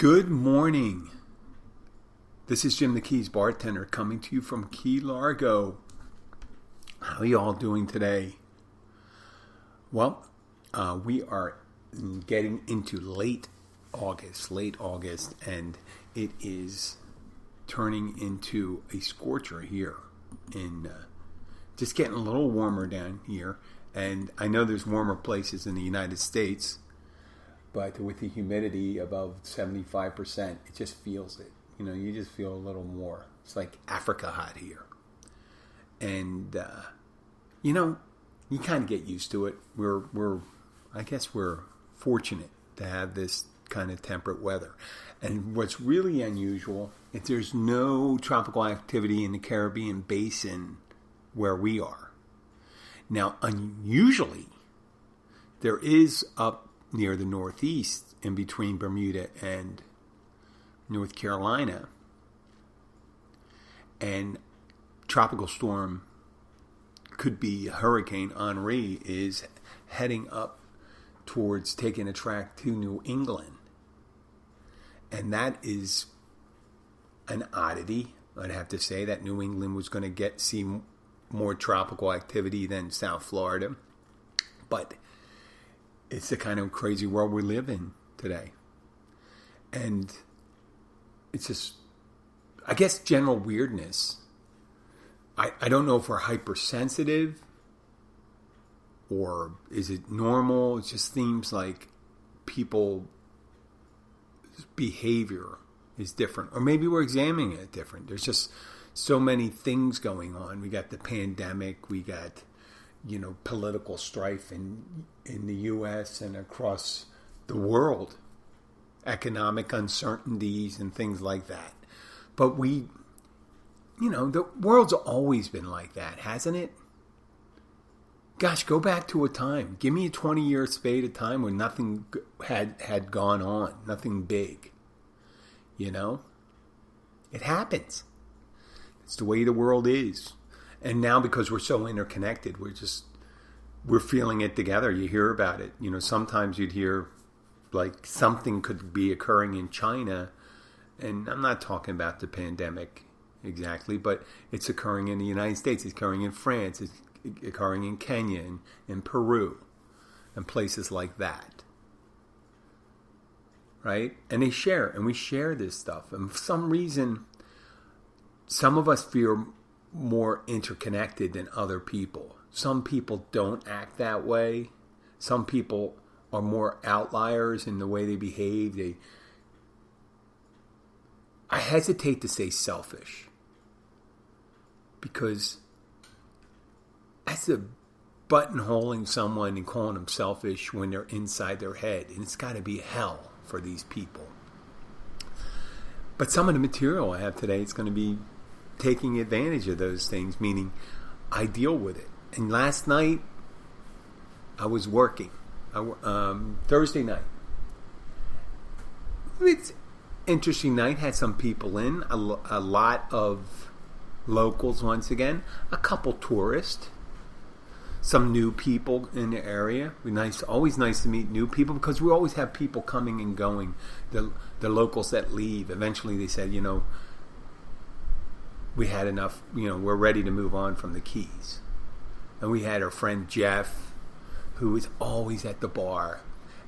Good morning. This is Jim the Keys Bartender coming to you from Key Largo. How are you all doing today? Well, we are getting into late August, and it is turning into a scorcher here just getting a little warmer down here. And I know there's warmer places in the United States, but with the humidity above 75%, it just feels it. You know, you just feel a little more. It's like Africa hot here. And, you kind of get used to it. I guess we're fortunate to have this kind of temperate weather. And what's really unusual is there's no tropical activity in the Caribbean basin where we are. Now, unusually, there is up near the Northeast, in between Bermuda and North Carolina, and tropical storm, could be Hurricane Henri, is heading up towards taking a track to New England. And that is an oddity. I'd have to say that New England was going to see more tropical activity than South Florida. But it's the kind of crazy world we live in today. And it's just, I guess, general weirdness. I don't know if we're hypersensitive or is it normal. It just seems like people's behavior is different. Or maybe we're examining it different. There's just so many things going on. We got the pandemic. We got political strife in the U.S. and across the world, economic uncertainties and things like that. But the world's always been like that, hasn't it? Gosh, go back to a time. Give me a 20-year spate of time when nothing had gone on, nothing big. It happens. It's the way the world is. And now, because we're so interconnected, we're feeling it together. You hear about it. Sometimes you'd hear like something could be occurring in China, and I'm not talking about the pandemic exactly, but it's occurring in the United States. It's occurring in France. It's occurring in Kenya and in Peru and places like that. Right? And we share this stuff. And for some reason, some of us feel more interconnected than other people. Some people don't act that way. Some people are more outliers in the way they behave. I hesitate to say selfish, because that's a buttonholing someone and calling them selfish when they're inside their head, and it's got to be hell for these people. But some of the material I have today, it's going to be taking advantage of those things, meaning I deal with it. And last night, I was working. Thursday night. It's an interesting night. Had some people in. A lot of locals once again. A couple tourists. Some new people in the area. Always nice to meet new people, because we always have people coming and going. The locals that leave. Eventually they said, we had enough, we're ready to move on from the Keys. And we had our friend Jeff, who is always at the bar,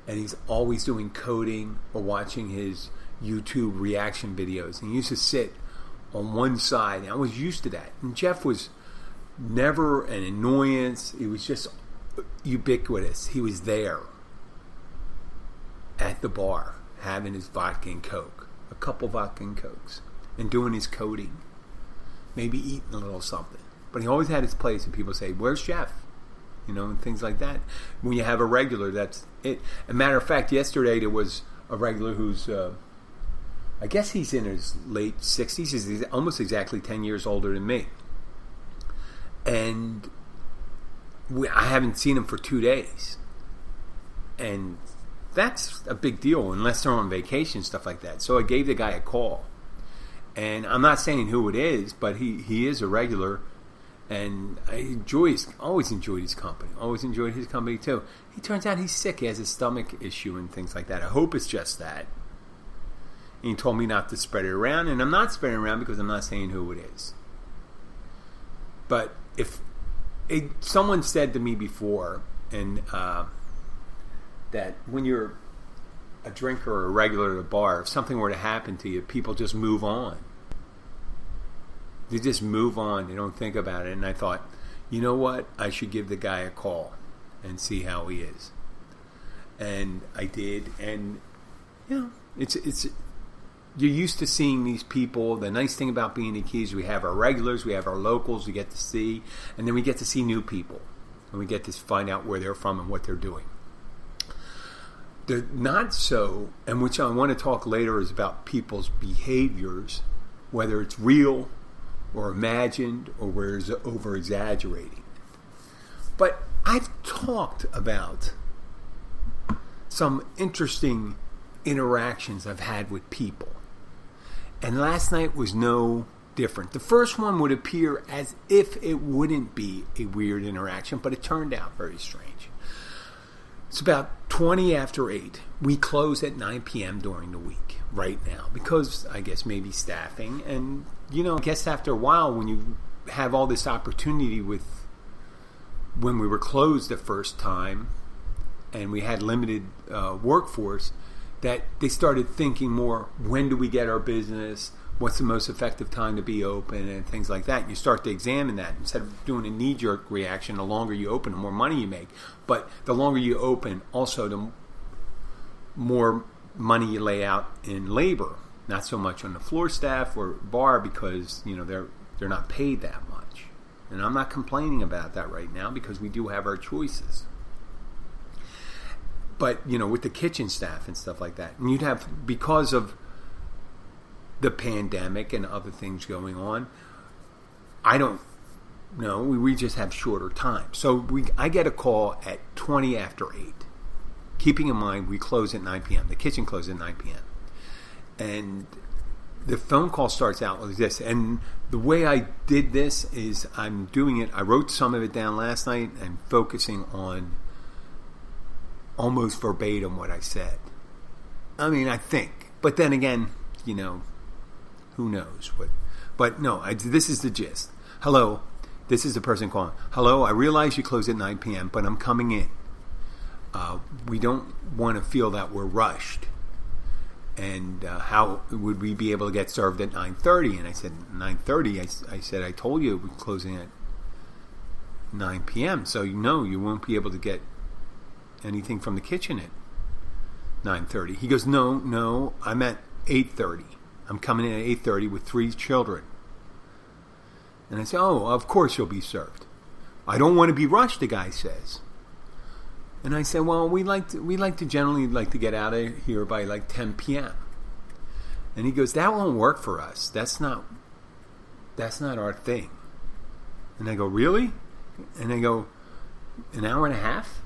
and he's always doing coding or watching his YouTube reaction videos. And he used to sit on one side, and I was used to that. And Jeff was never an annoyance. He was just ubiquitous. He was there at the bar, having his vodka and Coke, a couple vodka and Cokes, and doing his coding. Maybe eating a little something. But he always had his place, and people say, "Where's Jeff?" And things like that. When you have a regular, that's it. As a matter of fact, yesterday there was a regular who's, I guess he's in his late 60s. He's almost exactly 10 years older than me. And I haven't seen him for 2 days. And that's a big deal, unless they're on vacation, stuff like that. So I gave the guy a call. And I'm not saying who it is, but he is a regular. And I always enjoyed his company. Always enjoyed his company too. He turns out he's sick. He has a stomach issue and things like that. I hope it's just that. And he told me not to spread it around, and I'm not spreading it around because I'm not saying who it is. But if someone said to me before, and that when you're a drinker or a regular at a bar, if something were to happen to you, people just move on. They just move on. They don't think about it. And I thought, you know what? I should give the guy a call and see how he is. And I did. And, it's you're used to seeing these people. The nice thing about being in the Keys, we have our regulars, we have our locals we get to see, and then we get to see new people. And we get to find out where they're from and what they're doing. The not so, and which I want to talk later, is about people's behaviors, whether it's real or imagined or where it's over-exaggerating. But I've talked about some interesting interactions I've had with people. And last night was no different. The first one would appear as if it wouldn't be a weird interaction, but it turned out very strange. It's about 20 after 8. We close at 9 p.m. during the week right now because I guess maybe staffing. And, I guess after a while when you have all this opportunity with when we were closed the first time and we had limited workforce, that they started thinking more, when do we get our business? What's the most effective time to be open and things like that. And you start to examine that instead of doing a knee-jerk reaction. The longer you open, the more money you make. But the longer you open, also the more money you lay out in labor. Not so much on the floor staff or bar because they're not paid that much. And I'm not complaining about that right now because we do have our choices. But with the kitchen staff and stuff like that, and you'd have, because of the pandemic and other things going on, I don't know, we just have shorter time. So I get a call at 20 after 8. Keeping in mind, we close at 9 p.m. The kitchen closes at 9 p.m. And the phone call starts out like this. And the way I did this is I'm doing it, I wrote some of it down last night and focusing on almost verbatim what I said. I mean, I think. But then again, who knows what? But no, this is the gist. Hello, this is the person calling. Hello, I realize you close at 9 p.m., but I'm coming in. We don't want to feel that we're rushed. And how would we be able to get served at 9:30? And I said, 9:30? I said, I told you we're closing at 9 p.m., so you won't be able to get anything from the kitchen at 9:30. He goes, no, I'm at 8:30. I'm coming in at 8:30 with 3 children. And I say, oh, of course you'll be served. I don't want to be rushed, the guy says. And I said, well, we generally like to get out of here by like 10 p.m. And he goes, that won't work for us. That's not our thing. And I go, really? And I go, an hour and a half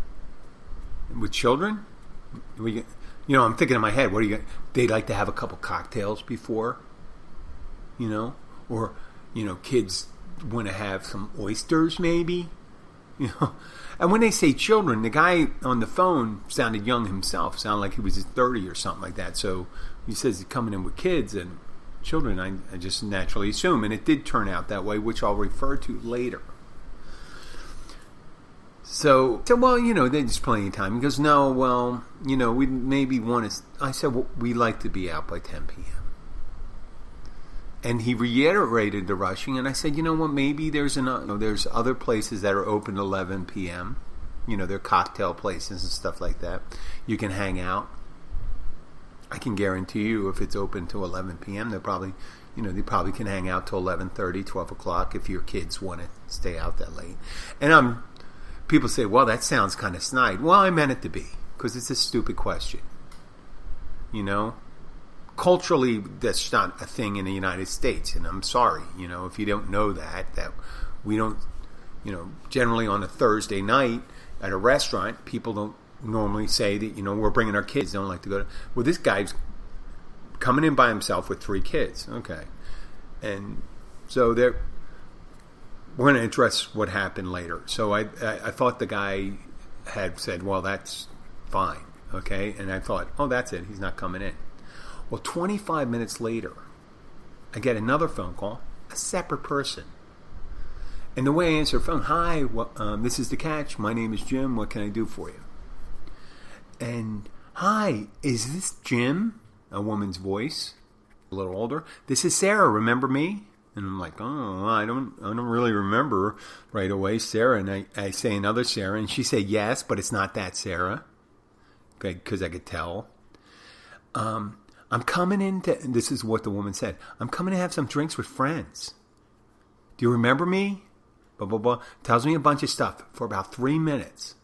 with children? I'm thinking in my head, they'd like to have a couple cocktails before, or kids want to have some oysters maybe, And when they say children, the guy on the phone sounded young himself, sounded like he was 30 or something like that. So he says he's coming in with kids and children. I just naturally assume, and it did turn out that way, which I'll refer to later. So well, there's plenty of time. He goes, no, well, we maybe want to. I said, well, we like to be out by 10 p.m. And he reiterated the rushing, and I said, what, maybe there's other places that are open 11 p.m. They're cocktail places and stuff like that. You can hang out. I can guarantee you if it's open to 11 p.m., they probably can hang out till 11:30, 12 o'clock if your kids want to stay out that late. And people say, well, that sounds kind of snide. Well, I meant it to be, because it's a stupid question. Culturally, that's not a thing in the United States, and I'm sorry, if you don't know that we don't, generally on a Thursday night at a restaurant, people don't normally say that, we're bringing our kids. They don't like to go to. Well, this guy's coming in by himself with 3 kids. Okay, and so we're going to address what happened later. So I thought the guy had said, well, that's fine, okay, and I thought, oh, that's it. He's not coming in. Well, 25 minutes later, I get another phone call, a separate person. And the way I answer the phone, hi, this is The Catch. My name is Jim. What can I do for you? And, hi, is this Jim? A woman's voice, a little older. This is Sarah. Remember me? And I'm like, oh, I don't really remember right away, Sarah. And I say another Sarah, and she said yes, but it's not that Sarah. Okay, because I could tell. I'm coming in to, and this is what the woman said, I'm coming to have some drinks with friends. Do you remember me? Blah, blah, blah. Tells me a bunch of stuff for about 3 minutes.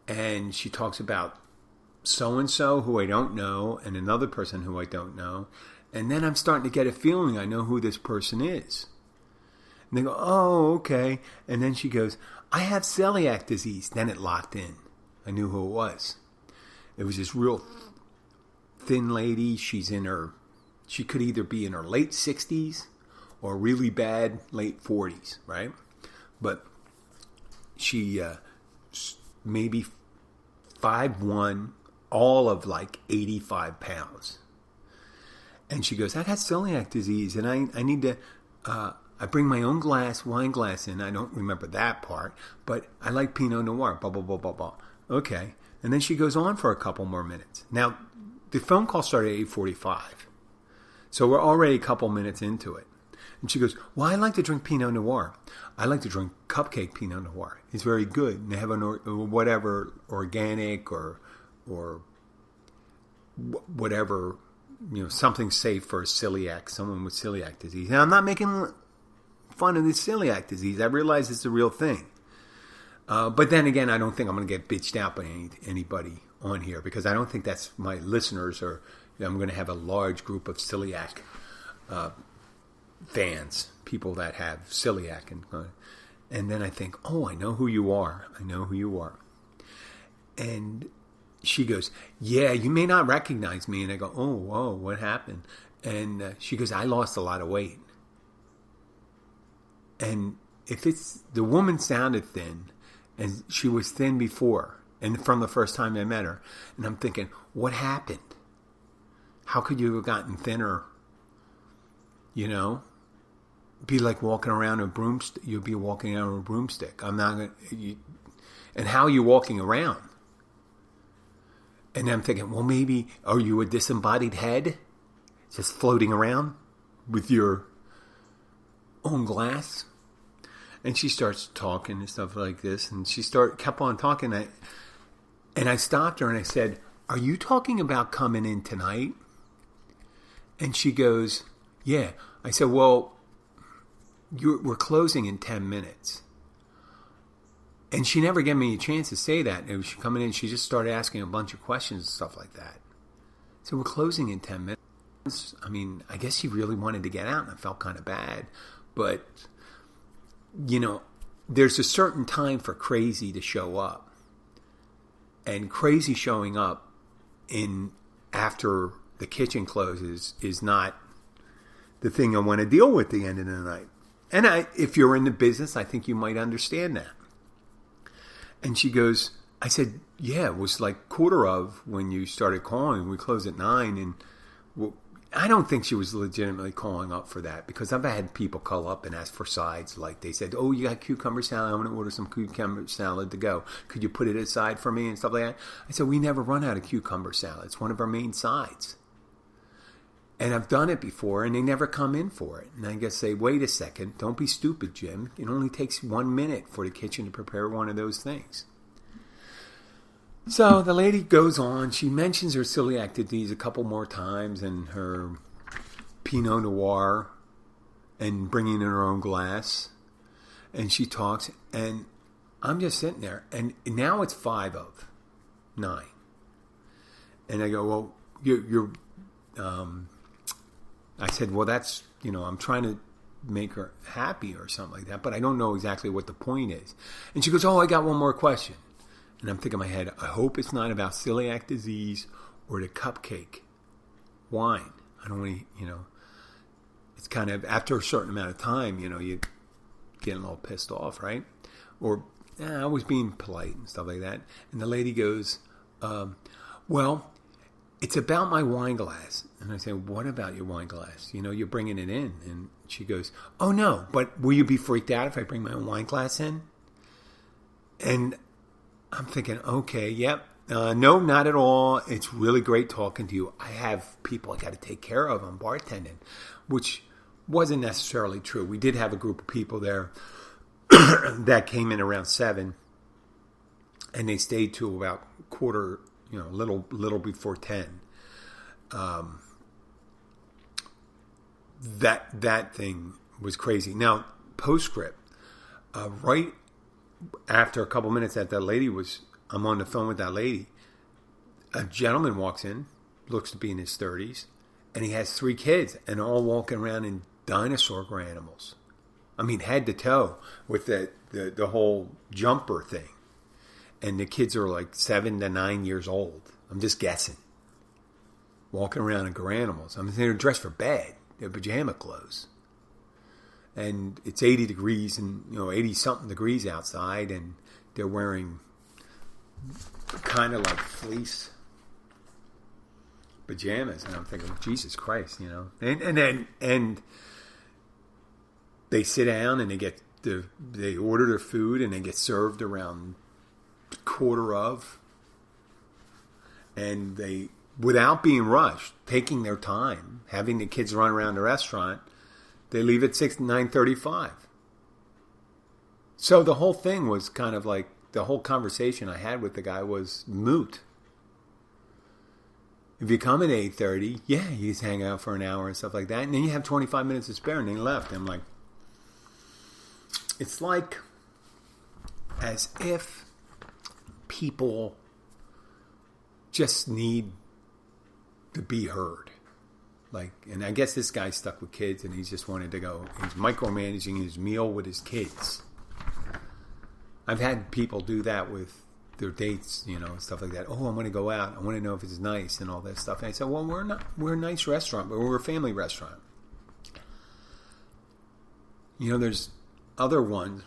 And she talks about so-and-so who I don't know and another person who I don't know. And then I'm starting to get a feeling I know who this person is. And they go, oh, okay. And then she goes, I have celiac disease. Then it locked in. I knew who it was. It was this real thin lady. She could either be in her late 60s or really bad late 40s, right? But she maybe 5'1", all of like 85 pounds. And she goes, I got celiac disease, and I need to, I bring my own wine glass in. I don't remember that part, but I like Pinot Noir, blah, blah, blah, blah, blah. Okay. And then she goes on for a couple more minutes. Now, the phone call started at 8:45. So we're already a couple minutes into it. And she goes, well, I like to drink Pinot Noir. I like to drink cupcake Pinot Noir. It's very good. And they have whatever organic or whatever, something safe for someone with celiac disease. Now, I'm not making fun of this celiac disease. I realize it's a real thing. But then again, I don't think I'm going to get bitched out by anybody on here, because I don't think that's my listeners, or I'm going to have a large group of celiac fans, people that have celiac. And then I think, oh, I know who you are. And she goes, yeah, you may not recognize me. And I go, oh, whoa, what happened? And she goes, I lost a lot of weight. And the woman sounded thin, and she was thin before, and from the first time I met her. And I'm thinking, what happened? How could you have gotten thinner? Be like walking around a broomstick. You'll be walking around a broomstick. I'm not going to. And how are you walking around? And I'm thinking, well, maybe, are you a disembodied head? Just floating around with your own glass? And she starts talking and stuff like this. And she kept on talking. And I stopped her and I said, are you talking about coming in tonight? And she goes, yeah. I said, well, we're closing in 10 minutes. And she never gave me a chance to say that. It was she coming in, she just started asking a bunch of questions and stuff like that. So we're closing in 10 minutes. I mean, I guess she really wanted to get out, and I felt kind of bad. But, there's a certain time for crazy to show up. And crazy showing up after the kitchen closes is not the thing I want to deal with at the end of the night. And if you're in the business, I think you might understand that. And she goes, I said, yeah, it was like 1:15 when you started calling. We closed at 9. And I don't think she was legitimately calling up for that, because I've had people call up and ask for sides. Like they said, oh, you got cucumber salad? I want to order some cucumber salad to go. Could you put it aside for me and stuff like that? I said, we never run out of cucumber salad. It's one of our main sides. And I've done it before, and they never come in for it. And I guess say, wait a second, don't be stupid, Jim. It only takes 1 minute for the kitchen to prepare one of those things. So the lady goes on. She mentions her celiac disease a couple more times, and her Pinot Noir, and bringing in her own glass. And she talks, and I'm just sitting there. And now it's 9:05. And I go, well, you're I said, well, that's, I'm trying to make her happy or something like that, but I don't know exactly what the point is. And she goes, oh, I got one more question. And I'm thinking in my head, I hope it's not about celiac disease or the cupcake wine. I don't want to, it's kind of, after a certain amount of time, you get a little pissed off, right? Or, I was being polite and stuff like that. And the lady goes, well, it's about my wine glass. And I say, what about your wine glass? You're bringing it in. And she goes, oh, no, but will you be freaked out if I bring my own wine glass in? And I'm thinking, okay, yep. No, not at all. It's really great talking to you. I have people I got to take care of. I'm bartending, which wasn't necessarily true. We did have a group of people there that came in around 7, and they stayed to about quarter, little before 10. That thing was crazy. Now, postscript, right after a couple minutes that lady I'm on the phone with that lady, a gentleman walks in, looks to be in his 30s, and he has 3 kids, and all walking around in dinosaur animals. I mean, head to toe with the whole jumper thing. And the kids are like 7 to 9 years old. I'm just guessing. Walking around in animals. I mean, they're dressed for bed. They're pajama clothes. And it's 80 degrees and, 80-something degrees outside, and they're wearing kind of like fleece pajamas. And I'm thinking, Jesus Christ, And they sit down and they order their food and they get served around quarter of, and they, without being rushed, taking their time, having the kids run around the restaurant, they leave at 9:35. So the whole thing was kind of like, the whole conversation I had with the guy was moot. If you come at 8:30, yeah, you just hang out for an hour and stuff like that, and then you have 25 minutes to spare, and then you left. I'm like, it's like as if people just need to be heard. Like, and I guess this guy's stuck with kids, and he's just wanted to go. He's micromanaging his meal with his kids. I've had people do that with their dates, stuff like that. Oh, I'm going to go out. I want to know if it's nice and all that stuff. And I said, well, we're a nice restaurant, but we're a family restaurant. There's other ones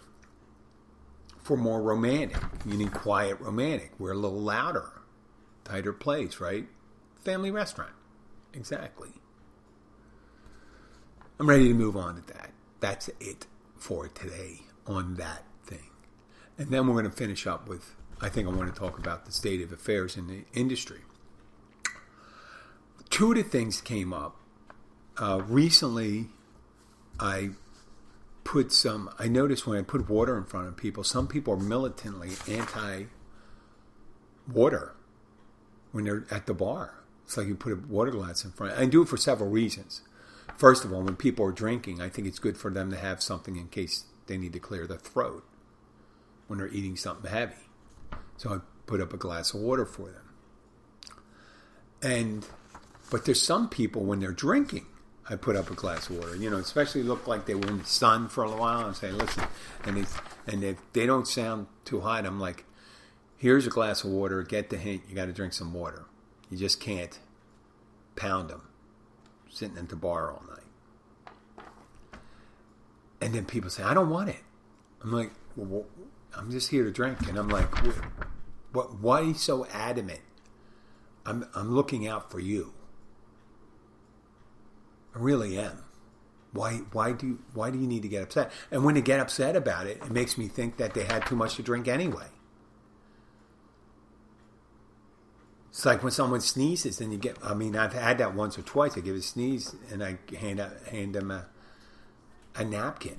for more romantic. You need quiet romantic. We're a little louder, tighter place, right? Family restaurant. Exactly. I'm ready to move on to that. That's it for today on that thing. And then we're going to finish up with, I think I want to talk about the state of affairs in the industry. 2 of the things came up. Recently, I noticed when I put water in front of people, some people are militantly anti-water when they're at the bar. It's like you put a water glass in front. I do it for several reasons. First of all, when people are drinking, I think it's good for them to have something in case they need to clear their throat when they're eating something heavy. So I put up a glass of water for them. But there's some people when they're drinking, I put up a glass of water. Especially look like they were in the sun for a while. And say, listen, and if they don't sound too hot, I'm like, here's a glass of water. Get the hint. You got to drink some water. You just can't pound them sitting at the bar all night. And then people say, I don't want it. I'm like, well, I'm just here to drink. And I'm like, why are you so adamant? I'm looking out for you. I really am. Why do you need to get upset? And when they get upset about it, it makes me think that they had too much to drink anyway. It's like when someone sneezes, and I've had that once or twice. I give a sneeze, and I hand them a napkin.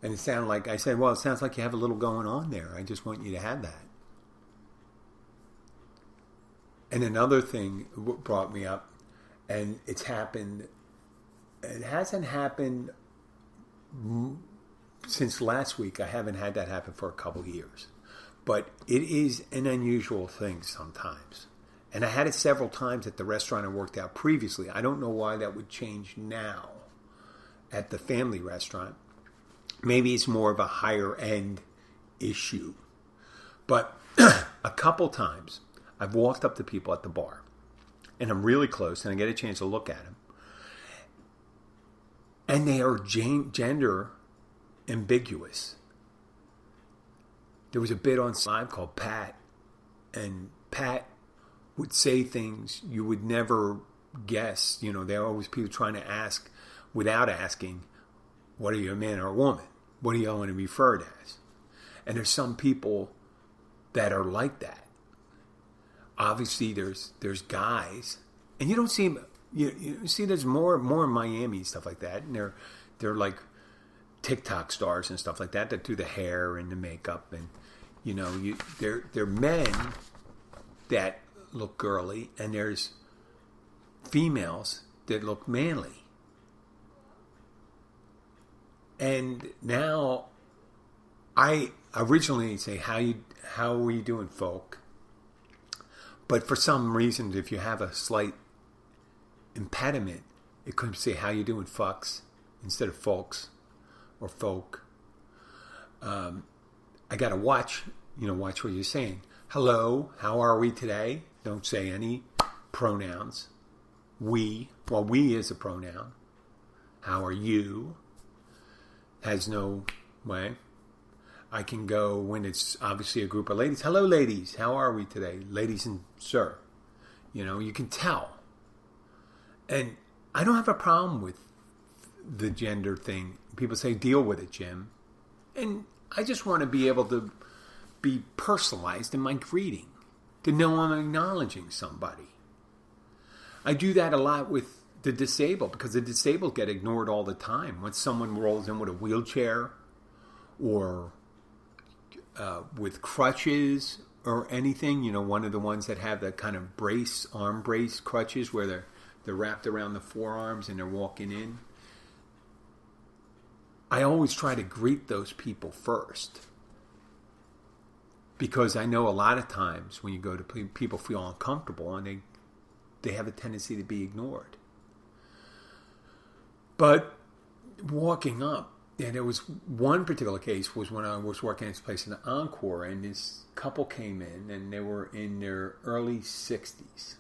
And it sounded like, I said, well, it sounds like you have a little going on there. I just want you to have that. And another thing brought me up, and it hasn't happened since last week. I haven't had that happen for a couple of years. But it is an unusual thing sometimes. And I had it several times at the restaurant I worked at previously. I don't know why that would change now at the family restaurant. Maybe it's more of a higher end issue. But a couple times I've walked up to people at the bar, and I'm really close, and I get a chance to look at them. And they are gender ambiguous. There was a bit on Live called Pat, and Pat would say things you would never guess. There are always people trying to ask without asking, what are you, a man or a woman? What do you want to be referred as? And there's some people that are like that. Obviously, there's guys, and you don't see them. You see, there's more in Miami and stuff like that, and they're like TikTok stars and stuff like that do the hair and the makeup, and they're men that look girly, and there's females that look manly. And now, I originally say, how are you doing, folk? But for some reason, if you have a slight impediment, it could say, how you doing, fucks, instead of folks or folk. I got to watch what you're saying. Hello, how are we today? Don't say any pronouns. We is a pronoun. How are you? Has no way. I can go when it's obviously a group of ladies. Hello, ladies. How are we today? Ladies and sir. You can tell. And I don't have a problem with the gender thing. People say, deal with it, Jim. And I just want to be able to be personalized in my greeting, to know I'm acknowledging somebody. I do that a lot with the disabled, because the disabled get ignored all the time. When someone rolls in with a wheelchair or with crutches or anything, one of the ones that have that kind of arm brace crutches where they're wrapped around the forearms and they're walking in. I always try to greet those people first, because I know a lot of times when you go to people feel uncomfortable and they have a tendency to be ignored. But walking up, and there was one particular case was when I was working at this place in the Encore, and this couple came in, and they were in their early 60s.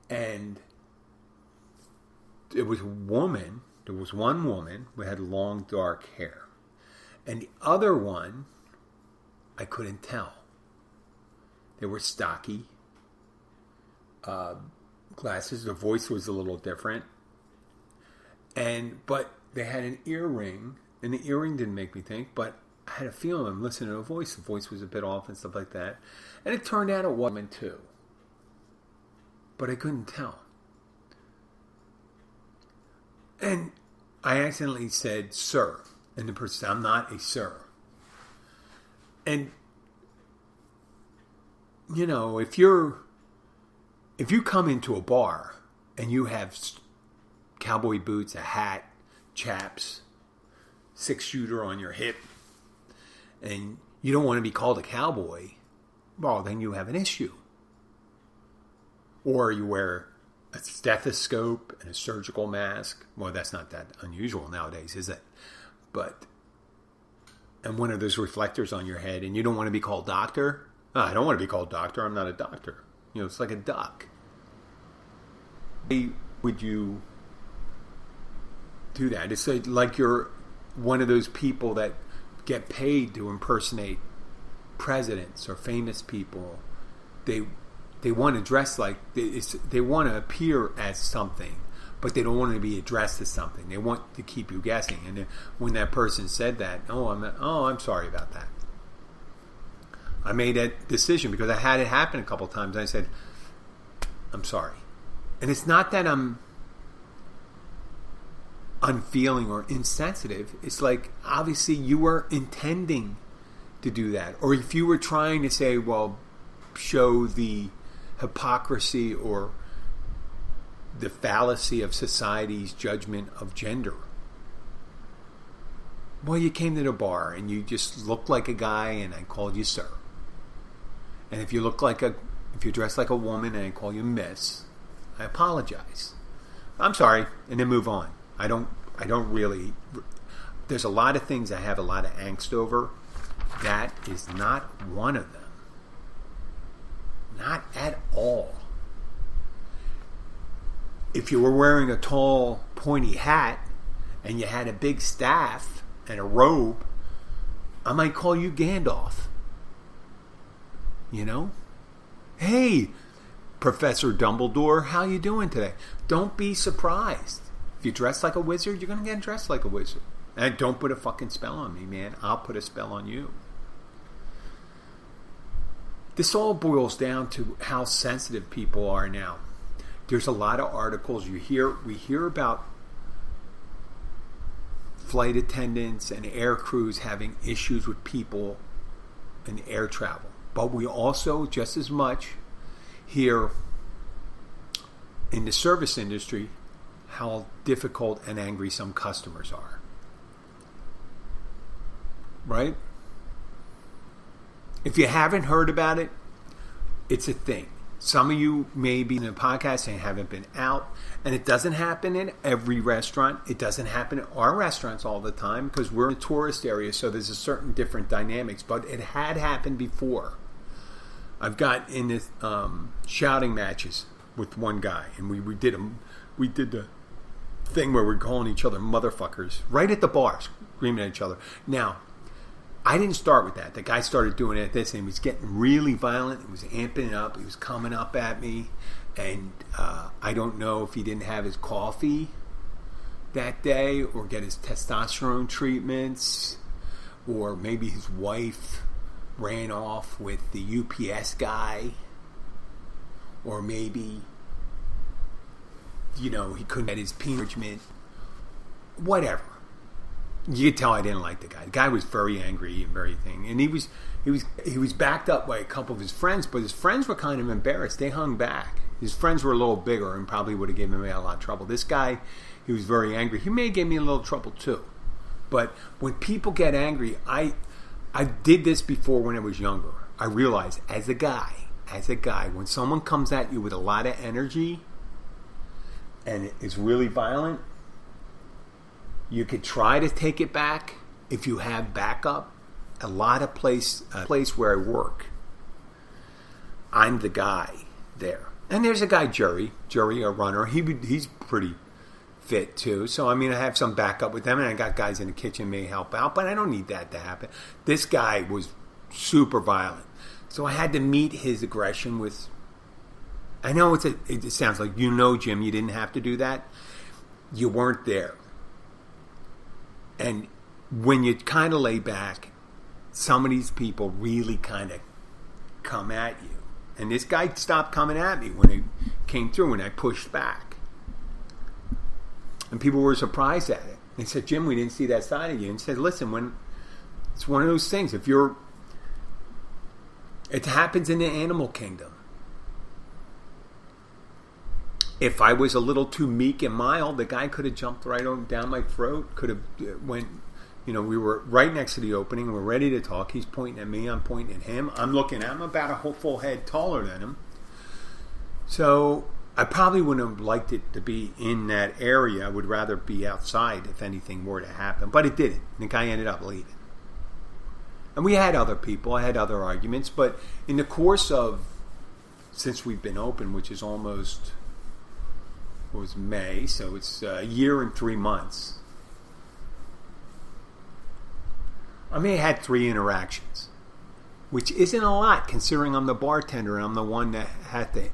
And there was one woman who had long dark hair. And the other one, I couldn't tell. They were stocky. Glasses. Their voice was a little different. But they had an earring, and the earring didn't make me think, but I had a feeling I'm listening to a voice. The voice was a bit off and stuff like that. And it turned out a woman too. But I couldn't tell. And I accidentally said, sir. And the person said, I'm not a sir. And, if you come into a bar and you have cowboy boots, a hat, chaps, 6-shooter on your hip, and you don't want to be called a cowboy, well, then you have an issue. Or you wear a stethoscope and a surgical mask. Well, that's not that unusual nowadays, is it? And one of those reflectors on your head, and you don't want to be called doctor. Oh, I don't want to be called doctor. I'm not a doctor. It's like a duck. Why would you do that? It's like you're one of those people that get paid to impersonate presidents or famous people. They want to dress like they want to appear as something, but they don't want to be addressed as something. They want to keep you guessing. And when that person said that, I'm sorry about that. I made that decision because I had it happen a couple times. I said, I'm sorry. And it's not that I'm unfeeling or insensitive. It's like, obviously you were intending to do that. Or if you were trying to say, well, show the hypocrisy or the fallacy of society's judgment of gender. Well, you came to the bar and you just looked like a guy and I called you sir. And if you dress like a woman and I call you miss, I apologize. I'm sorry, and then move on. I don't really. There's a lot of things I have a lot of angst over. That is not one of them. Not at all. If you were wearing a tall, pointy hat and you had a big staff and a robe, I might call you Gandalf. Hey, Professor Dumbledore, how you doing today? Don't be surprised. If you dress like a wizard, you're going to get dressed like a wizard. And don't put a fucking spell on me, man. I'll put a spell on you. This all boils down to how sensitive people are now. There's a lot of articles we hear about flight attendants and air crews having issues with people in air travel. But we also, just as much, hear in the service industry how difficult and angry some customers are. Right? If you haven't heard about it, it's a thing. Some of you may be in a podcast and haven't been out, and it doesn't happen in every restaurant. It doesn't happen in our restaurants all the time because we're in a tourist area, so there's a certain different dynamics. But it had happened before. I've got in this shouting matches with one guy, and we did the thing where we're calling each other motherfuckers right at the bar, screaming at each other. Now, I didn't start with that. The guy started doing it at this, and he was getting really violent. He was amping it up. He was coming up at me, and I don't know if he didn't have his coffee that day or get his testosterone treatments, or maybe his wife ran off with the UPS guy, or maybe, he couldn't get his pension, whatever. You could tell I didn't like the guy. The guy was very angry and very thing, and he was backed up by a couple of his friends, but his friends were kind of embarrassed. They hung back. His friends were a little bigger and probably would have given me a lot of trouble. This guy, he was very angry. He may have given me a little trouble too. But when people get angry, I did this before when I was younger. I realized as a guy, when someone comes at you with a lot of energy and it's really violent, you could try to take it back if you have backup. A lot of place where I work, I'm the guy there. And there's a guy, Jerry, a runner. He's pretty fit too. So, I have some backup with them, and I got guys in the kitchen may help out, but I don't need that to happen. This guy was super violent. So I had to meet his aggression with, I know it sounds like, Jim, you didn't have to do that. You weren't there. And when you kind of lay back, some of these people really kind of come at you. And this guy stopped coming at me when he came through and I pushed back. And people were surprised at it. They said, Jim, we didn't see that side of you. And said, listen, it's one of those things. It happens in the animal kingdom. If I was a little too meek and mild, the guy could have jumped right down my throat. Could have went, we were right next to the opening. We're ready to talk. He's pointing at me. I'm pointing at him. I'm looking at him about a whole full head taller than him. So I probably wouldn't have liked it to be in that area. I would rather be outside if anything were to happen. But it didn't. The guy ended up leaving. And we had other people. I had other arguments. But in the course of, since we've been open, which is almost, was May, so it's a year and 3 months. I may have had 3 interactions, which isn't a lot considering I'm the bartender and I'm the one that had to,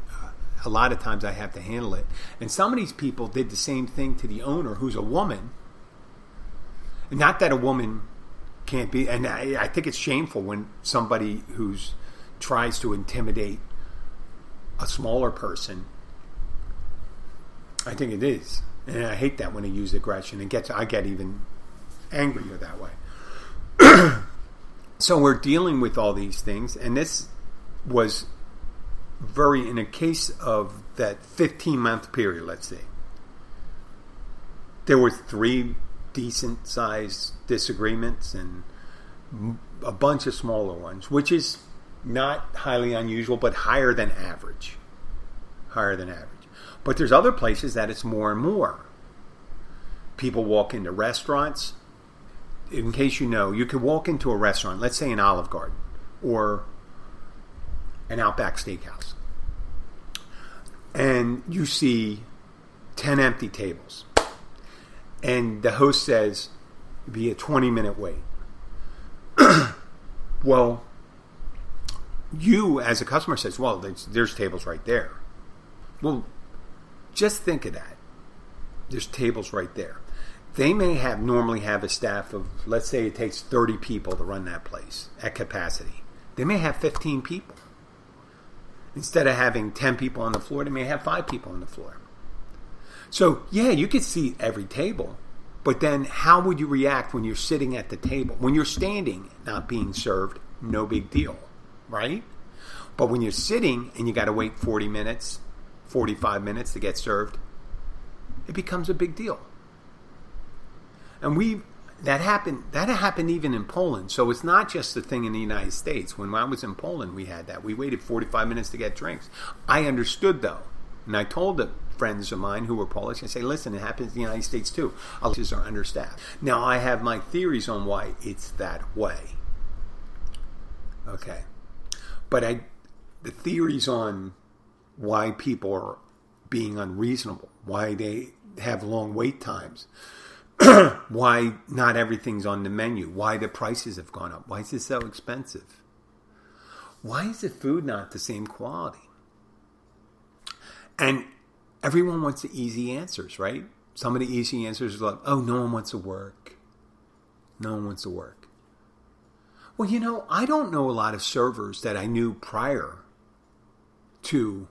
a lot of times I have to handle it. And some of these people did the same thing to the owner, who's a woman. And not that a woman can't be, and I think it's shameful when somebody who's tries to intimidate a smaller person. I think it is. And I hate that when they use aggression. I get even angrier that way. So we're dealing with all these things. And this was in a case of that 15-month period, let's say. There were 3 decent-sized disagreements and a bunch of smaller ones, which is not highly unusual, but higher than average. But there's other places that it's more and more. People walk into restaurants. In case you know, you could walk into a restaurant, let's say an Olive Garden or an Outback Steakhouse, and you see 10 empty tables. And the host says, it'd be a 20-minute wait. Well, you as a customer says, well, there's tables right there. Well, just think of that. There's tables right there. They may normally have a staff of, let's say it takes 30 people to run that place at capacity. They may have 15 people. Instead of having 10 people on the floor, they may have 5 people on the floor. So, yeah, you could see every table. But then how would you react when you're sitting at the table? When you're standing, not being served, no big deal, right? But when you're sitting and you got to wait 40 minutes, 45 minutes to get served, it becomes a big deal. And that happened even in Poland. So it's not just a thing in the United States. When I was in Poland, we had that. We waited 45 minutes to get drinks. I understood, though. And I told the friends of mine who were Polish, I say, listen, it happens in the United States too. Offices are understaffed. Now, I have my theories on why it's that way. Okay. But the theories on why people are being unreasonable, why they have long wait times, why not everything's on the menu, why the prices have gone up, why is it so expensive? Why is the food not the same quality? And everyone wants the easy answers, right? Some of the easy answers are like, oh, no one wants to work. No one wants to work. Well, I don't know a lot of servers that I knew prior to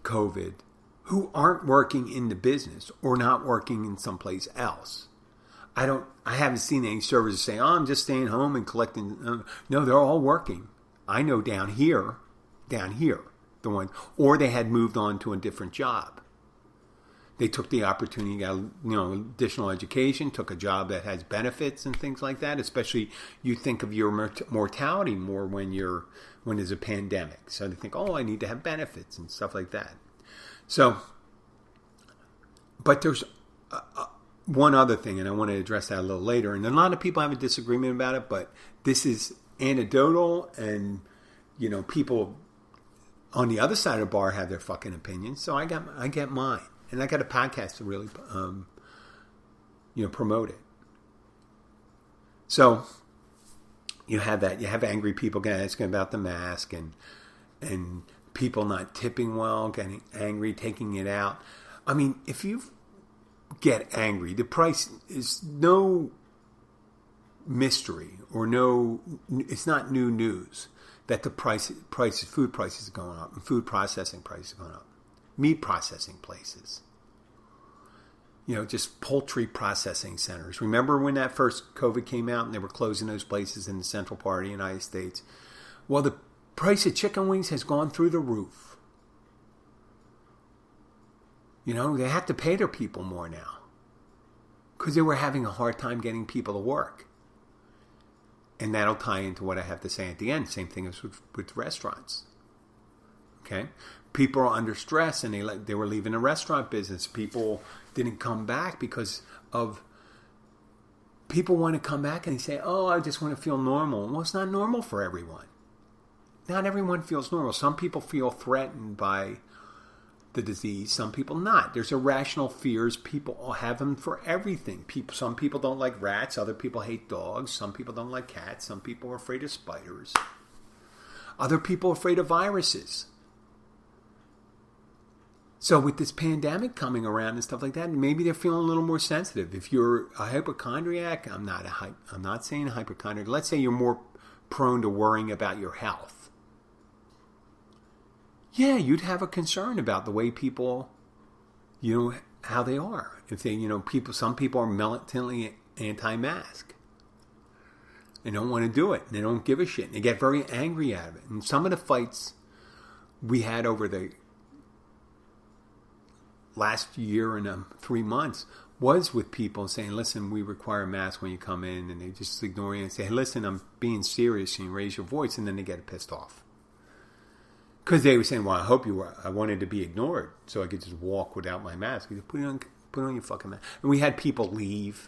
COVID who aren't working in the business or not working in someplace else. I haven't seen any servers say, oh, I'm just staying home and collecting. No, they're all working. I know down here, the ones, or they had moved on to a different job. They took the opportunity, got additional education, took a job that has benefits and things like that. Especially, you think of your mortality more when there's a pandemic. So they think, oh, I need to have benefits and stuff like that. So, but there's one other thing, and I want to address that a little later. And a lot of people have a disagreement about it, but this is anecdotal, and people on the other side of the bar have their fucking opinions. So I get mine, and I got a podcast to really promote it. So you have that. You have angry people asking about the mask, and people not tipping well, getting angry, taking it out. I mean, if you get angry, the price is no mystery or it's not new news that the food prices are going up, and food processing prices are going up. Meat processing places. Just poultry processing centers. Remember when that first COVID came out and they were closing those places in the central part of the United States? Well, the price of chicken wings has gone through the roof. They have to pay their people more now because they were having a hard time getting people to work. And that'll tie into what I have to say at the end. Same thing as with restaurants. Okay? People are under stress, and they were leaving the restaurant business. People didn't come back because of... People want to come back and they say, oh, I just want to feel normal. Well, it's not normal for everyone. Not everyone feels normal. Some people feel threatened by the disease. Some people not. There's irrational fears. People have them for everything. Some people don't like rats. Other people hate dogs. Some people don't like cats. Some people are afraid of spiders. Other people are afraid of viruses. So with this pandemic coming around and stuff like that, maybe they're feeling a little more sensitive. If you're a hypochondriac, I'm not saying a hypochondriac. Let's say you're more prone to worrying about your health. Yeah, you'd have a concern about the way people, how they are. If they, some people are militantly anti-mask. They don't want to do it. They don't give a shit. And they get very angry at it. And some of the fights we had over the last year and 3 months was with people saying, listen, we require a mask when you come in. And they just ignore you and say, hey, listen, I'm being serious. And you raise your voice. And then they get pissed off. Because they were saying, well, I hope you were. I wanted to be ignored so I could just walk without my mask. You put on your fucking mask. And we had people leave.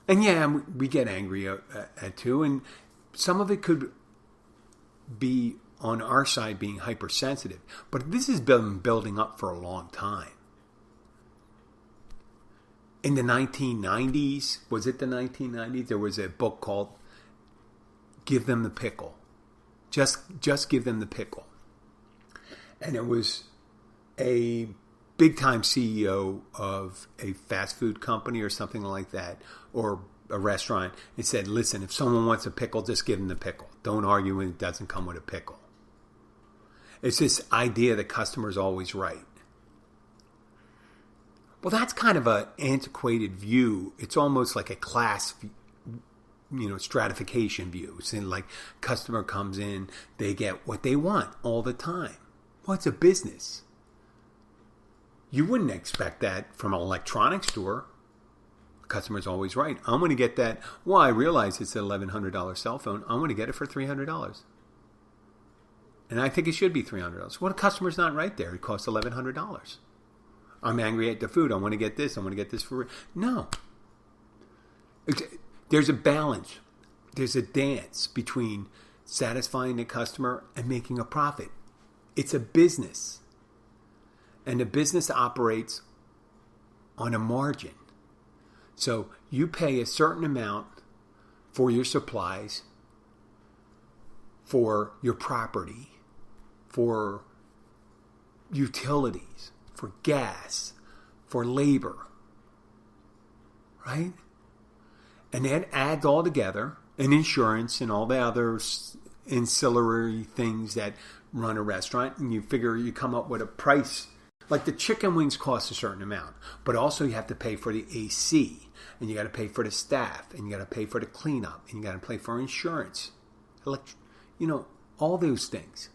And yeah, we get angry at too. And some of it could be on our side being hypersensitive. But this has been building up for a long time. In the 1990s, was it the 1990s? There was a book called give them the pickle. Just give them the pickle. And it was a big-time CEO of a fast food company or something like that, or a restaurant, and said, listen, if someone wants a pickle, just give them the pickle. Don't argue when it doesn't come with a pickle. It's this idea that customer's always right. Well, that's kind of an antiquated view. It's almost like a class, stratification view. It's like customer comes in, they get what they want all the time. Well, it's a business. You wouldn't expect that from an electronics store. Customer's always right. I'm going to get that. Well, I realize it's an $1,100 cell phone. I'm going to get it for $300. And I think it should be $300. Well, the customer's not right there. It costs $1,100. I'm angry at the food. I want to get this. I want to get this for... No. There's a balance. There's a dance between satisfying the customer and making a profit. It's a business. And the business operates on a margin. So you pay a certain amount for your supplies, for your property, for utilities, for gas, for labor, right? And that adds all together, and insurance and all the other ancillary things that run a restaurant, and you figure you come up with a price. Like the chicken wings cost a certain amount, but also you have to pay for the AC, and you got to pay for the staff, and you got to pay for the cleanup, and you got to pay for insurance, all those things.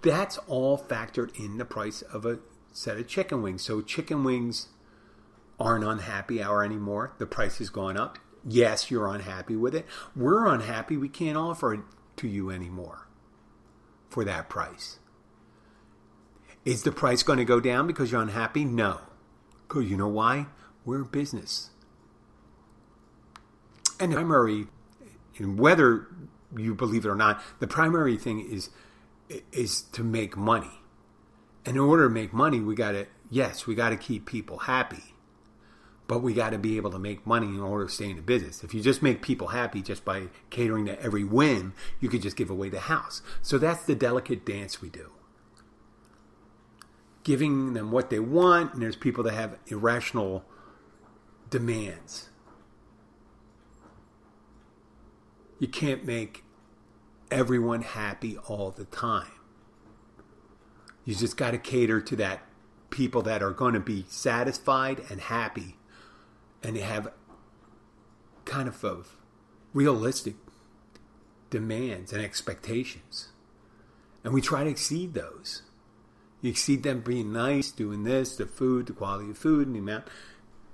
That's all factored in the price of a set of chicken wings. So chicken wings aren't on happy hour anymore. The price has gone up. Yes, you're unhappy with it. We're unhappy. We can't offer it to you anymore for that price. Is the price going to go down because you're unhappy? No. Because you know why? We're a business. And the primary, whether you believe it or not, the primary thing is to make money. And in order to make money, we got to keep people happy. But we got to be able to make money in order to stay in the business. If you just make people happy just by catering to every whim, you could just give away the house. So that's the delicate dance we do. Giving them what they want, and there's people that have irrational demands. You can't make everyone happy all the time. You just got to cater to that people that are going to be satisfied and happy, and they have kind of realistic demands and expectations. And we try to exceed those. You exceed them being nice, doing this, the food, the quality of food, and the amount.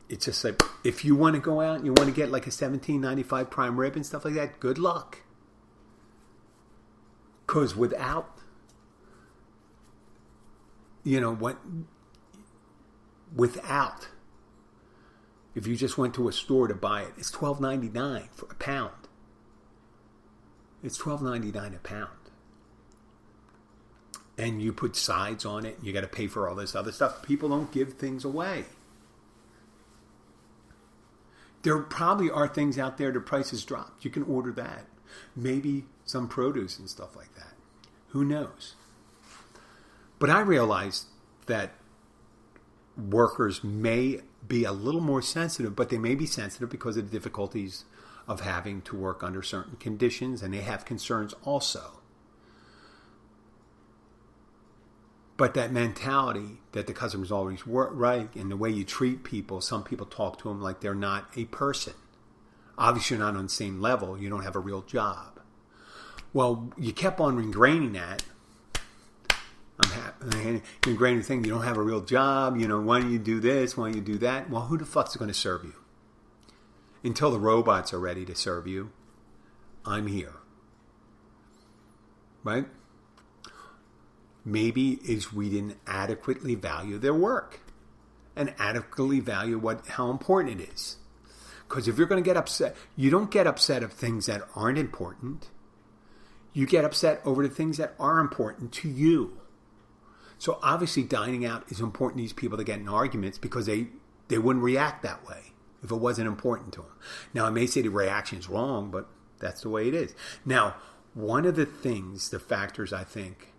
It's just like, if you want to go out and you want to get like a $17.95 prime rib and stuff like that, good luck. Because without, if you just went to a store to buy it, it's $12.99 for a pound. It's $12.99 a pound. And you put sides on it, and you got to pay for all this other stuff. People don't give things away. There probably are things out there, the price has dropped. You can order that. Maybe some produce and stuff like that. Who knows? But I realized that workers may be a little more sensitive, but they may be sensitive because of the difficulties of having to work under certain conditions, and they have concerns also. But that mentality that the customer's always right, and the way you treat people, some people talk to them like they're not a person. Obviously, you're not on the same level. You don't have a real job. Well, you kept on ingraining that. Ingraining the thing, you don't have a real job. Why don't you do this? Why don't you do that? Well, who the fuck's going to serve you? Until the robots are ready to serve you, I'm here. Right? Maybe is we didn't adequately value their work and adequately value how important it is. Because if you're going to get upset, you don't get upset of things that aren't important. You get upset over the things that are important to you. So obviously dining out is important to these people that get in arguments because they wouldn't react that way if it wasn't important to them. Now, I may say the reaction is wrong, but That's the way it is. Now, one of the things, the factors I think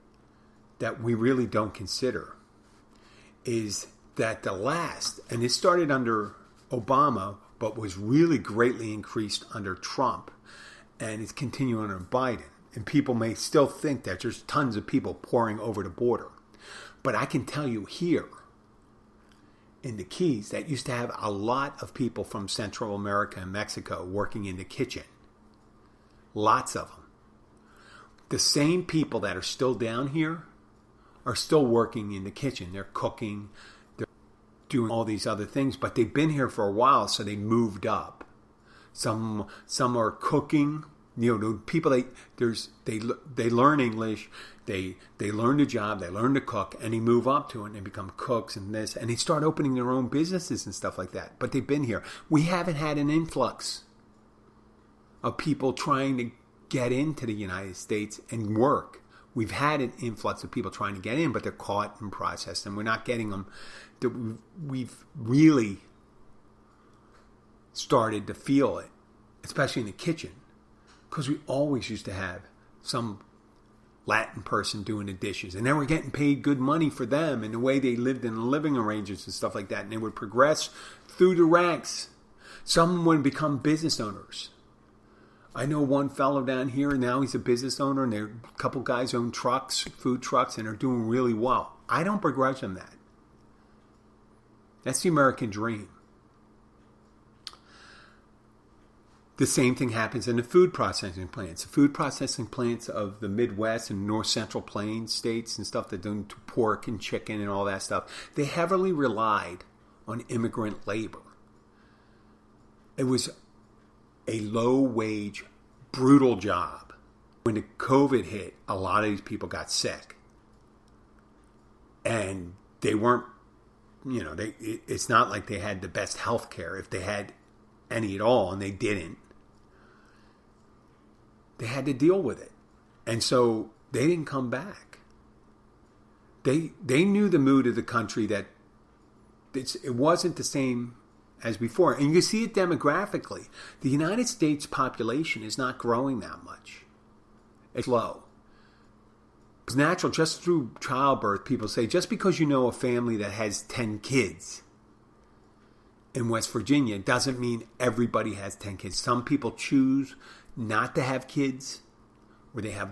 that we really don't consider is that and it started under Obama, but was really greatly increased under Trump, and it's continuing under Biden. And people may still think that there's tons of people pouring over the border. But I can tell you here in the Keys that used to have a lot of people from Central America and Mexico working in the kitchen. Lots of them. The same people that are still down here are still working in the kitchen. They're cooking, they're doing all these other things, but they've been here for a while, so they moved up. Some are cooking. The people they learn English, they learn the job, they learn to cook, and they move up to it and they become cooks and this, and they start opening their own businesses and stuff like that. But they've been here. We haven't had an influx of people trying to get into the United States and work. We've had an influx of people trying to get in, but they're caught and processed, and we're not getting them. We've really started to feel it, especially in the kitchen. Because we always used to have some Latin person doing the dishes. And then we're getting paid good money for them and the way they lived in the living arrangements and stuff like that. And they would progress through the ranks. Some would become business owners. I know one fellow down here, now he's a business owner, and a couple guys own trucks, food trucks, and they're doing really well. I don't begrudge them that. That's the American dream. The same thing happens in the food processing plants. The food processing plants of the Midwest and North Central Plains states and stuff that do pork and chicken and all that stuff, they heavily relied on immigrant labor. It was a low-wage, brutal job. When the COVID hit, a lot of these people got sick. And they weren't, it's not like they had the best health care, if they had any at all, and they didn't. They had to deal with it. And so they didn't come back. They knew the mood of the country, that it wasn't the same as before. And you can see it demographically. The United States population is not growing that much. It's low. It's natural. Just through childbirth, people say, just because you know a family that has 10 kids in West Virginia doesn't mean everybody has 10 kids. Some people choose not to have kids, or they have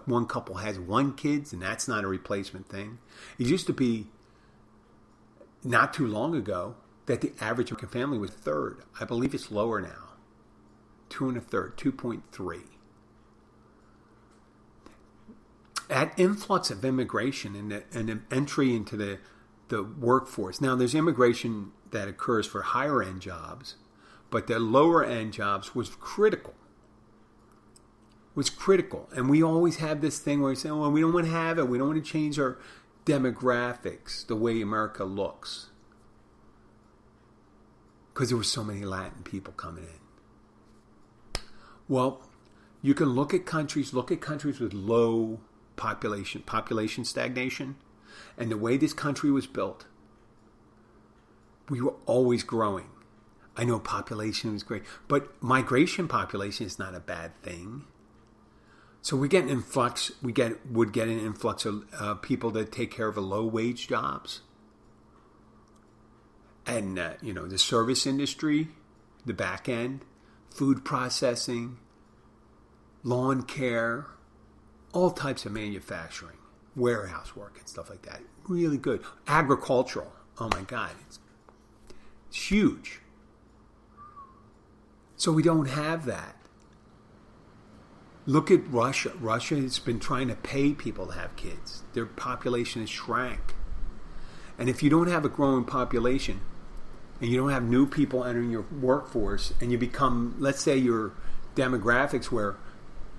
one couple has one kid, and that's not a replacement thing. It used to be, not too long ago, that the average American family was a third. I believe it's lower now. 2 1/3, 2.3. That influx of immigration and the entry into the workforce. Now, there's immigration that occurs for higher end jobs, but the lower end jobs was critical. And we always have this thing where we say, well, we don't want to have it. We don't want to change our demographics, the way America looks. Because there were so many Latin people coming in. Well, you can look at countries with low population stagnation, and the way this country was built, we were always growing. I know population was great, but migration population is not a bad thing. So we get an influx. Would get an influx of people that take care of the low wage jobs, and the service industry, the back end, food processing, lawn care, all types of manufacturing, warehouse work and stuff like that. Really good. Agricultural. Oh my God, it's huge. So we don't have that. Look at Russia. Russia has been trying to pay people to have kids. Their population has shrank. And if you don't have a growing population, and you don't have new people entering your workforce, and you become, let's say your demographics where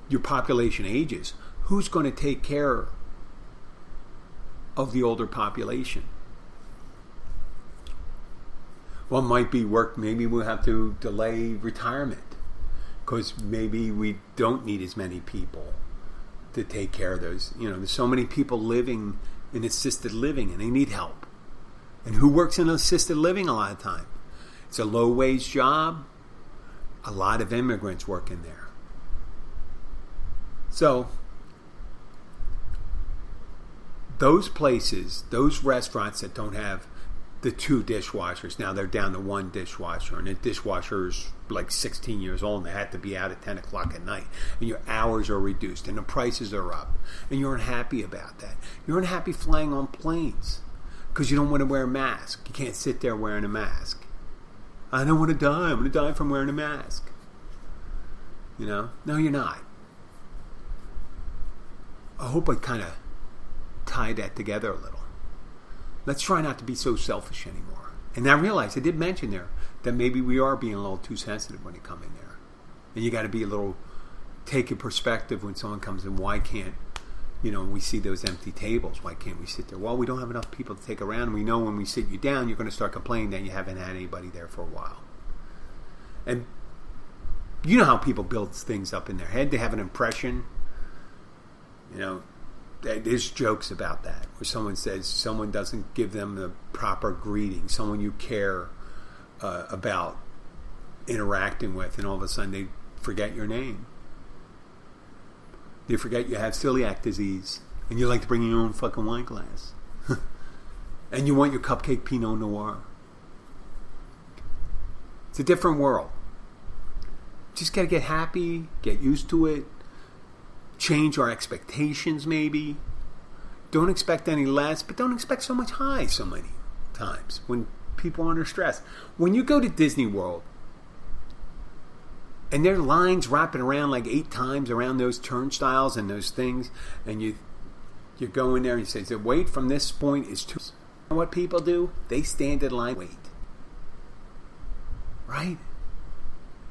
your population ages, who's going to take care of the older population? Well, it might be work. Maybe we'll have to delay retirement, because maybe we don't need as many people to take care of those. There's so many people living in assisted living, and they need help. And who works in assisted living a lot of time? It's a low-wage job. A lot of immigrants work in there. So those places, those restaurants that don't have the 2 dishwashers, now they're down to 1 dishwasher, and the dishwasher is like 16 years old, and they had to be out at 10 o'clock at night, and your hours are reduced, and the prices are up, and you're unhappy about that. You're unhappy flying on planes because you don't want to wear a mask. You can't sit there wearing a mask. I don't want to die. I'm going to die from wearing a mask. No, you're not. I hope I kind of tie that together a little. Let's try not to be so selfish anymore. And I realized, I did mention there, that maybe we are being a little too sensitive when you come in there. And you got to be a little, take a perspective when someone comes in. Why can't, we see those empty tables. Why can't we sit there? Well, we don't have enough people to take around. We know when we sit you down, you're going to start complaining that you haven't had anybody there for a while. And you know how people build things up in their head. They have an impression. There's jokes about that, where someone says someone doesn't give them the proper greeting, someone you care about interacting with, and all of a sudden they forget your name. They forget you have celiac disease, and you like to bring your own fucking wine glass. And you want your cupcake Pinot Noir. It's a different world. Just got to get happy, get used to it, change our expectations maybe. Don't expect any less, but don't expect so much high so many times when people are under stress. When you go to Disney World, and there are lines wrapping around like 8 times around those turnstiles and those things, and you go in there and you say, wait from this point is too... You know what people do? They stand in line, wait. Right?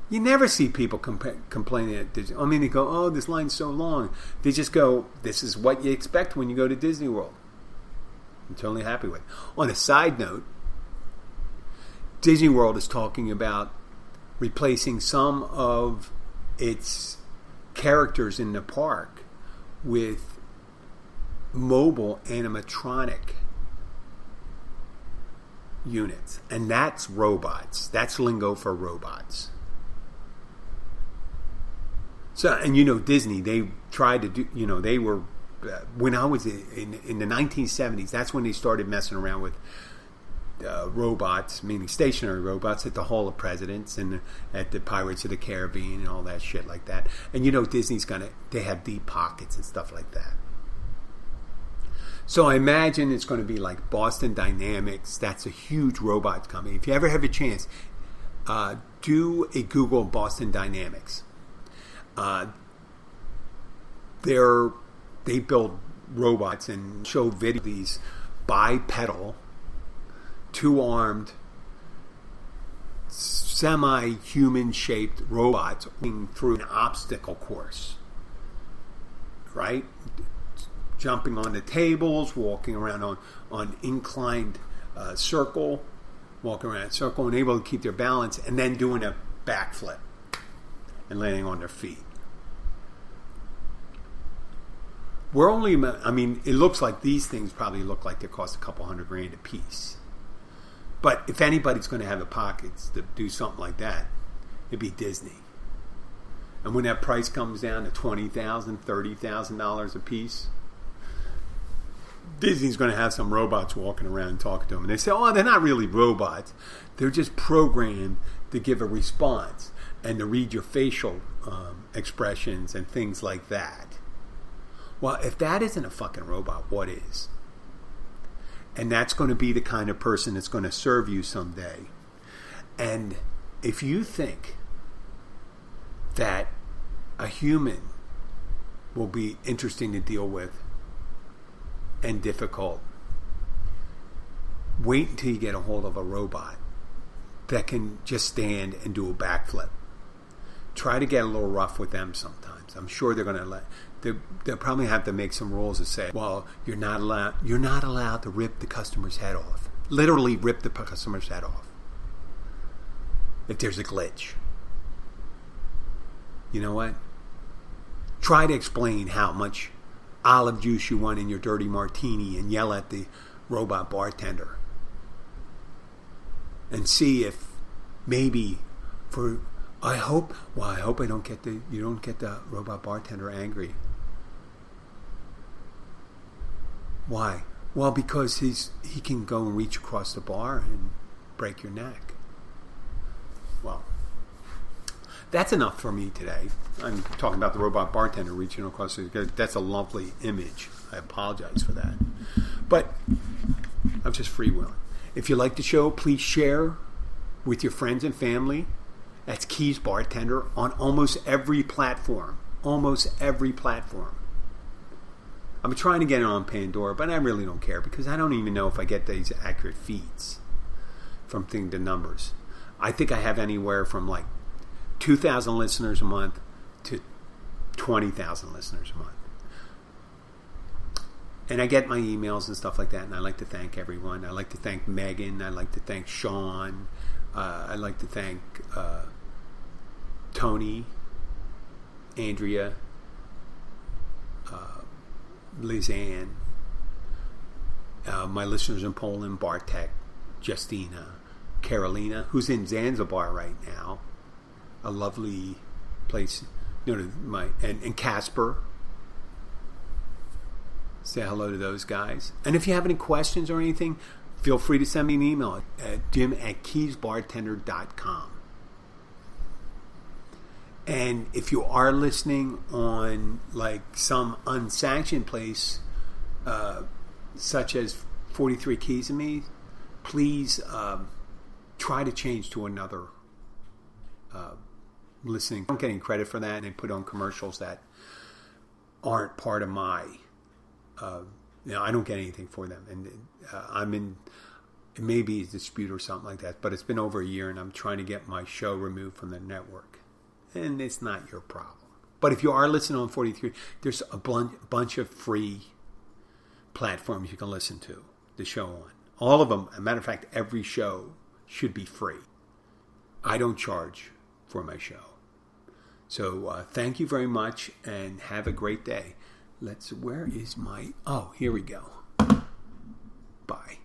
You never see people complaining at Disney. I mean, they go, oh, this line's so long. They just go, this is what you expect when you go to Disney World. I'm totally happy with it. On a side note, Disney World is talking about replacing some of its characters in the park with mobile animatronic units. And that's robots. That's lingo for robots. So, and Disney, they tried to do, they were, when I was in the 1970s, that's when they started messing around with robots, meaning stationary robots, at the Hall of Presidents and at the Pirates of the Caribbean and all that shit like that. And Disney's they have deep pockets and stuff like that. So I imagine it's going to be like Boston Dynamics. That's a huge robot company. If you ever have a chance, do a Google Boston Dynamics. They build robots and show video, these bipedal, 2-armed, semi-human shaped robots through an obstacle course, right? Jumping on the tables, walking around on inclined circle, walking around a circle, and able to keep their balance, and then doing a backflip and landing on their feet. It looks like these things probably look like they cost a couple $100,000 a piece. But if anybody's going to have the pockets to do something like that, it'd be Disney. And when that price comes down to $20,000, $30,000 a piece, Disney's going to have some robots walking around and talking to them. And they say, oh, they're not really robots. They're just programmed to give a response and to read your facial expressions and things like that. Well, if that isn't a fucking robot, what is? And that's going to be the kind of person that's going to serve you someday. And if you think that a human will be interesting to deal with and difficult, wait until you get a hold of a robot that can just stand and do a backflip. Try to get a little rough with them sometimes. I'm sure they're going to they'll probably have to make some rules that say, well, you're not allowed to rip the customer's head off. Literally rip the customer's head off if there's a glitch. You know what? Try to explain how much olive juice you want in your dirty martini and yell at the robot bartender. And see if maybe I hope you don't get the robot bartender angry. Why? Well, because he can go and reach across the bar and break your neck. Well, that's enough for me today. I'm talking about the robot bartender reaching across the... That's a lovely image. I apologize for that. But I'm just freewheeling. If you like the show, please share with your friends and family. That's Keys Bartender on almost every platform. Almost every platform. I'm trying to get it on Pandora, but I really don't care because I don't even know if I get these accurate feeds from the numbers. I think I have anywhere from like 2,000 listeners a month to 20,000 listeners a month. And I get my emails and stuff like that, and I like to thank everyone. I like to thank Megan. I like to thank Sean. I like to thank Tony, Andrea, Liz Ann, my listeners in Poland, Bartek, Justina, Carolina, who's in Zanzibar right now, a lovely place. And Casper. Say hello to those guys. And if you have any questions or anything, feel free to send me an email at jim@keysbartender.com. And if you are listening on like some unsanctioned place, such as 43 Keys and Me, please try to change to another listening. I don't get any credit for that, and they put on commercials that aren't part of my... I don't get anything for them, and I'm in maybe a dispute or something like that. But it's been over a year, and I'm trying to get my show removed from the network, and it's not your problem. But if you are listening on 43, there's a bunch of free platforms you can listen to the show on. All of them. As a matter of fact, every show should be free. I don't charge for my show. So thank you very much, and have a great day. Where is my... Oh, here we go. Bye.